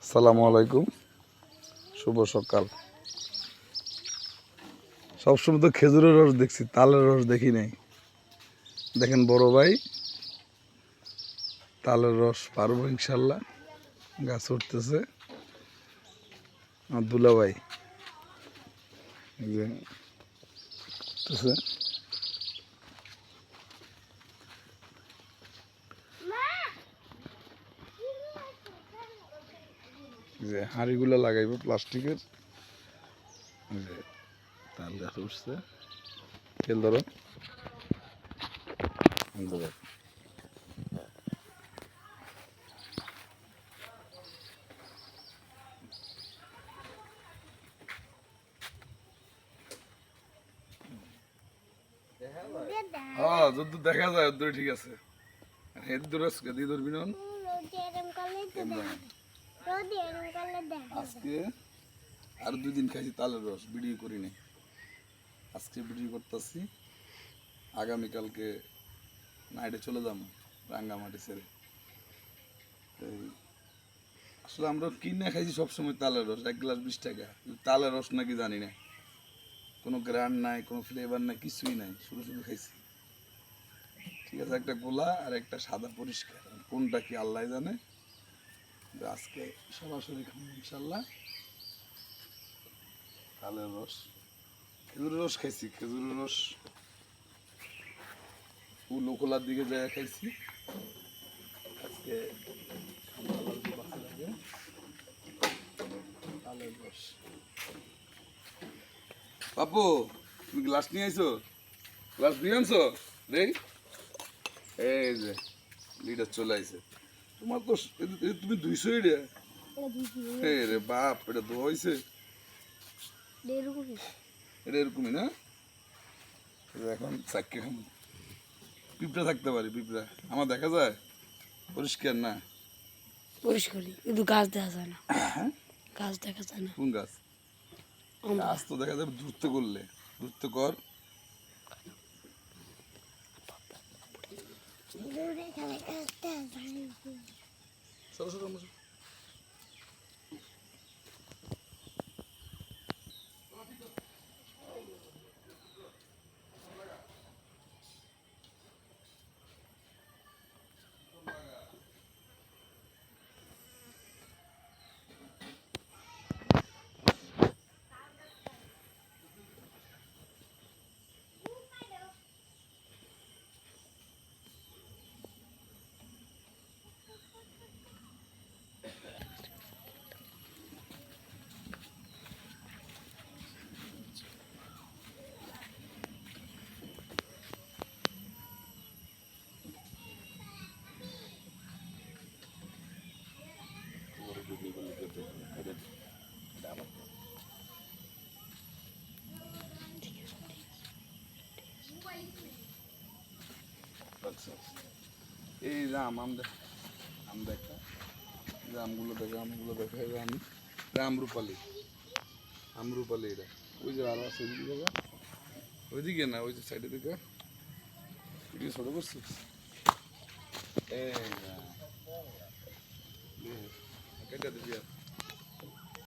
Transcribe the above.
আসসালামু আলাইকুম, শুভ সকাল। সবসময় তো খেজুরের রস দেখছি, তালের রস দেখি নাই। দেখেন বড় ভাই তালের রস পারবো ইনশাল্লাহ, গাছ উঠতেছে। আর দুলা ভাই এই যে উঠতেছে। যে হাঁড়িগুলো লাগাইবো প্লাস্টিকের, যে তাল গাছ উঠছে। তেল ধরো, হ্যাঁ যদি দেখা যায় ওদের ঠিক আছে। হেদ দূরস গদি ধরবি না। আজকে আর 2 দিন খাইছি তালের রস, ভিডিও করি নাই। আজকে ভিডিও করতেছি, আগামীকালকে নাইটে চলে যাবো রাঙ্গামাটি ছেড়ে। আসলে আমরা কিনে খাইছি সবসময় তালের রস, 1 গ্লাস 20 টাকা। তালের রস নাকি জানি না, কোনো গ্রান্ড নাই, কোনো ফ্লেভার নাই, কিছুই নাই, শুধু শুধু খাইছি। ঠিক আছে, একটা গোলা আর একটা সাদা পরিষ্কার, কোনটা কি আল্লাহ জানে। আজকে সরাসরি খাবো ইনশাল্লাহ তালের রস। খেজুরের রস খাইছি, খেজুরের রস লোকলার দিকে যায় খাইছি। আজকে তালের রস। পাপু, তুমি গ্লাস নিয়ে আইছো? গ্লাস দিয়ে আনছো রে? এই যে লিডার চলে আইছে। তোমার তো তুমি 200 রে। হে রে বাপ, এটা তো হইছে এটা এরকমই না। এখন চাক্কে খাম, পিঁপড়া থাকতে পারি, পিঁপড়া আমার দেখা যায় পরিষ্কার না। পরিষ্কারই, কিন্তু গাছ দেখা যায় না। গাছ দেখা যায় না। কোন গাছ? গাছ তো দেখা যাবে দূরত্ব করলে। দূরত্ব কর। সরো সরো আমরা। এই যে আম দেখা, আমগুলো দেখা, আমগুলো দেখা, আমরুপালি, আমরুপালি এটা। ওই যে আরো আছে ওইদিকে দেখা, ওইদিকে না, ওই যে সাইডে দেখা। ভিডিও ছোট করছিস? এই কেটে দিবি।